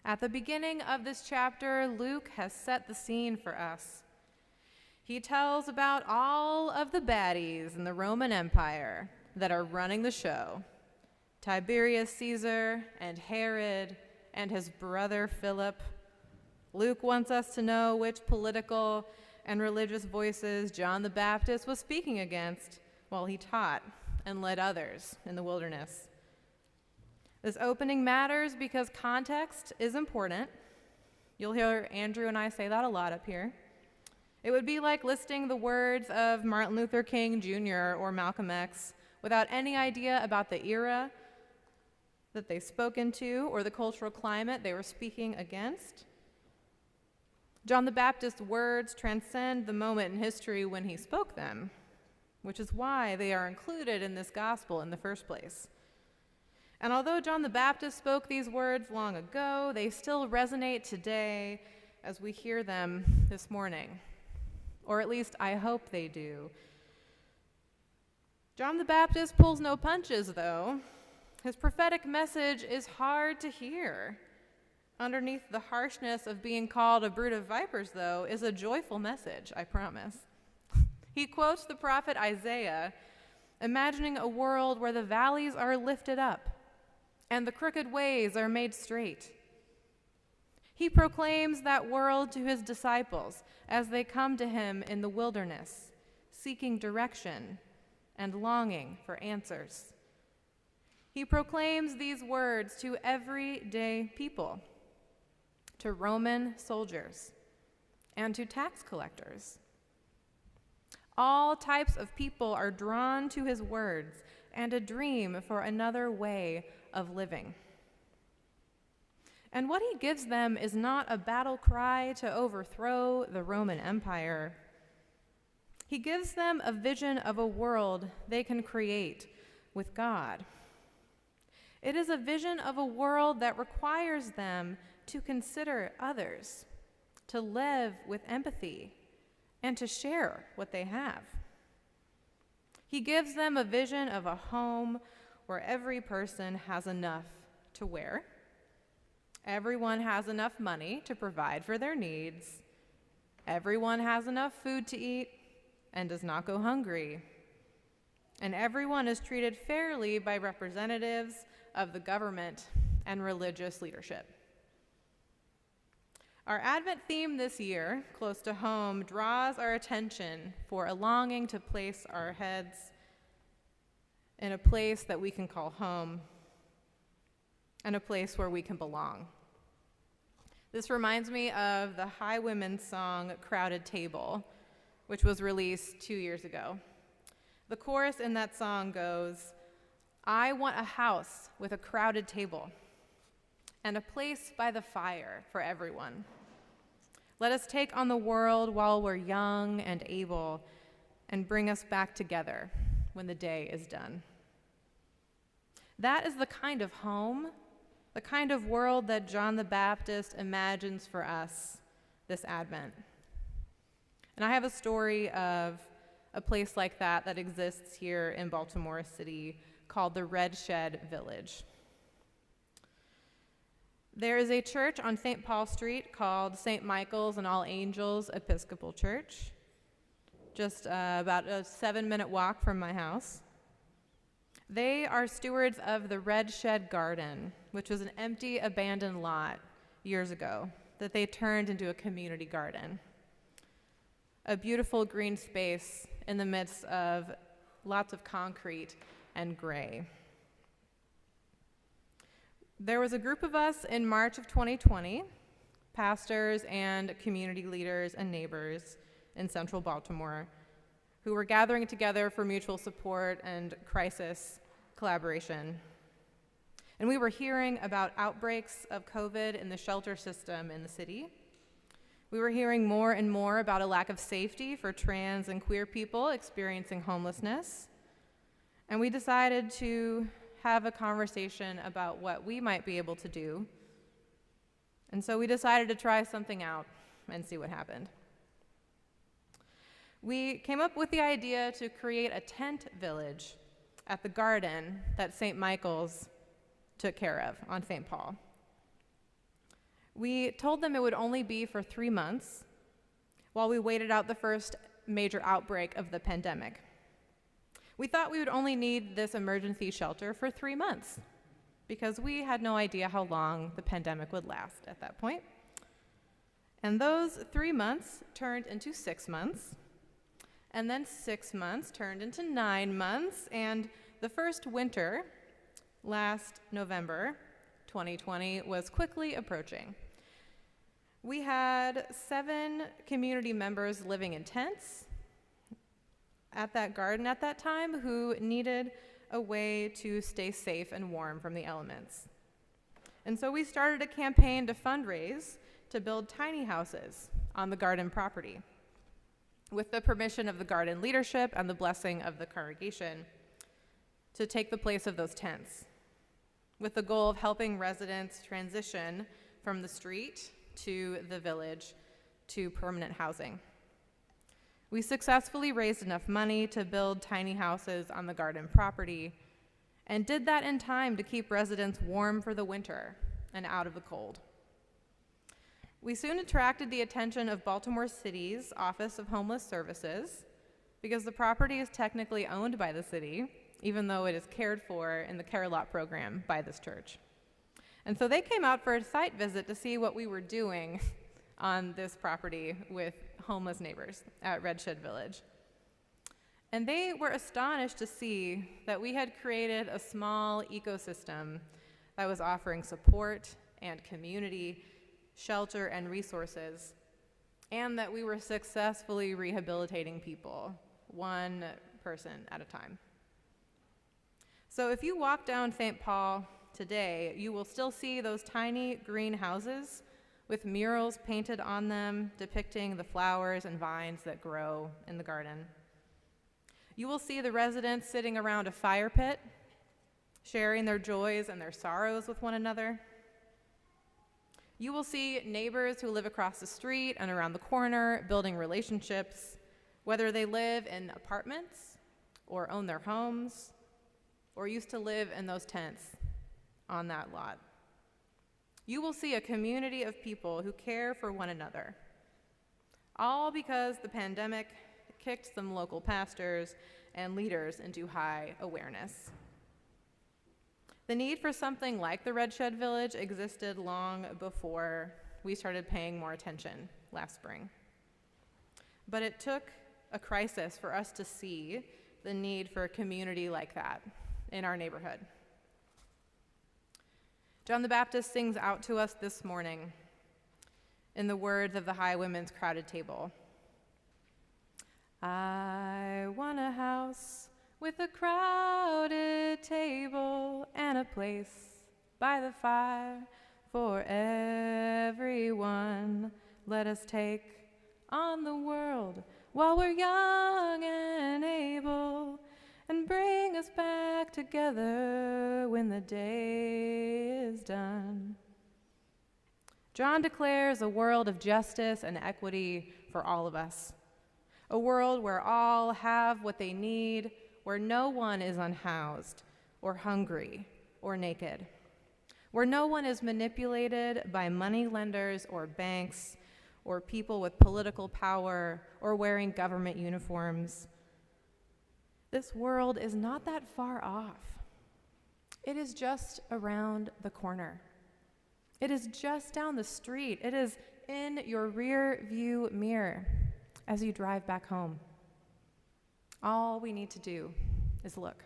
At the beginning of this chapter, Luke has set the scene for us. He tells about all of the baddies in the Roman Empire that are running the show. Tiberius Caesar and Herod and his brother Philip. Luke wants us to know which political and religious voices John the Baptist was speaking against while he taught and led others in the wilderness. This opening matters because context is important. You'll hear Andrew and I say that a lot up here. It would be like listing the words of Martin Luther King Jr. or Malcolm X without any idea about the era that they spoke into or the cultural climate they were speaking against. John the Baptist's words transcend the moment in history when he spoke them, which is why they are included in this gospel in the first place. And although John the Baptist spoke these words long ago, they still resonate today as we hear them this morning. Or at least I hope they do. John the Baptist pulls no punches, though. His prophetic message is hard to hear. Underneath the harshness of being called a brood of vipers, though, is a joyful message, I promise. He quotes the prophet Isaiah, imagining a world where the valleys are lifted up and the crooked ways are made straight. He proclaims that world to his disciples as they come to him in the wilderness, seeking direction and longing for answers. He proclaims these words to everyday people, to Roman soldiers, and to tax collectors. All types of people are drawn to his words and a dream for another way of living. And what he gives them is not a battle cry to overthrow the Roman Empire. He gives them a vision of a world they can create with God. It is a vision of a world that requires them to consider others, to live with empathy, and to share what they have. He gives them a vision of a home where every person has enough to wear, everyone has enough money to provide for their needs, everyone has enough food to eat and does not go hungry, and everyone is treated fairly by representatives of the government and religious leadership. Our Advent theme this year, close to home, draws our attention for a longing to place our heads in a place that we can call home and a place where we can belong. This reminds me of the Highwomen's song, Crowded Table, which was released 2 years ago. The chorus in that song goes, "I want a house with a crowded table and a place by the fire for everyone. Let us take on the world while we're young and able and bring us back together when the day is done." That is the kind of home, the kind of world that John the Baptist imagines for us this Advent. And I have a story of a place like that exists here in Baltimore City called the Red Shed Village. There is a church on St. Paul Street called St. Michael's and All Angels Episcopal Church, just about a 7-minute walk from my house. They are stewards of the Red Shed Garden, which was an empty, abandoned lot years ago that they turned into a community garden. A beautiful green space in the midst of lots of concrete and gray. There was a group of us in March of 2020, pastors and community leaders and neighbors in central Baltimore, who were gathering together for mutual support and crisis collaboration. And we were hearing about outbreaks of COVID in the shelter system in the city. We were hearing more and more about a lack of safety for trans and queer people experiencing homelessness. And we decided to have a conversation about what we might be able to do. And so we decided to try something out and see what happened. We came up with the idea to create a tent village at the garden that St. Michael's took care of on St. Paul. We told them it would only be for 3 months while we waited out the first major outbreak of the pandemic. We thought we would only need this emergency shelter for 3 months because we had no idea how long the pandemic would last at that point. And those 3 months turned into 6 months, and then 6 months turned into 9 months, and the first winter, last November 2020, was quickly approaching. We had 7 community members living in tents at that garden at that time who needed a way to stay safe and warm from the elements. And so we started a campaign to fundraise to build tiny houses on the garden property with the permission of the garden leadership and the blessing of the congregation to take the place of those tents, with the goal of helping residents transition from the street to the village to permanent housing. We successfully raised enough money to build tiny houses on the garden property and did that in time to keep residents warm for the winter and out of the cold. We soon attracted the attention of Baltimore City's Office of Homeless Services because the property is technically owned by the city, even though it is cared for in the Care Lot program by this church. And so they came out for a site visit to see what we were doing on this property with homeless neighbors at Red Shed Village. And they were astonished to see that we had created a small ecosystem that was offering support and community, shelter and resources, and that we were successfully rehabilitating people, one person at a time. So if you walk down St. Paul today, you will still see those tiny green houses with murals painted on them depicting the flowers and vines that grow in the garden. You will see the residents sitting around a fire pit, sharing their joys and their sorrows with one another. You will see neighbors who live across the street and around the corner building relationships, whether they live in apartments or own their homes or used to live in those tents on that lot. You will see a community of people who care for one another, all because the pandemic kicked some local pastors and leaders into high awareness. The need for something like the Red Shed Village existed long before we started paying more attention last spring. But it took a crisis for us to see the need for a community like that in our neighborhood. John the Baptist sings out to us this morning in the words of the High Women's Crowded Table. I want a house with a crowded table and a place by the fire for everyone. Let us take on the world while we're young and able, and bring us back together when the day is done. John declares a world of justice and equity for all of us, a world where all have what they need, where no one is unhoused or hungry or naked, where no one is manipulated by money lenders or banks or people with political power or wearing government uniforms. This world is not that far off. It is just around the corner. It is just down the street. It is in your rear view mirror as you drive back home. All we need to do is look.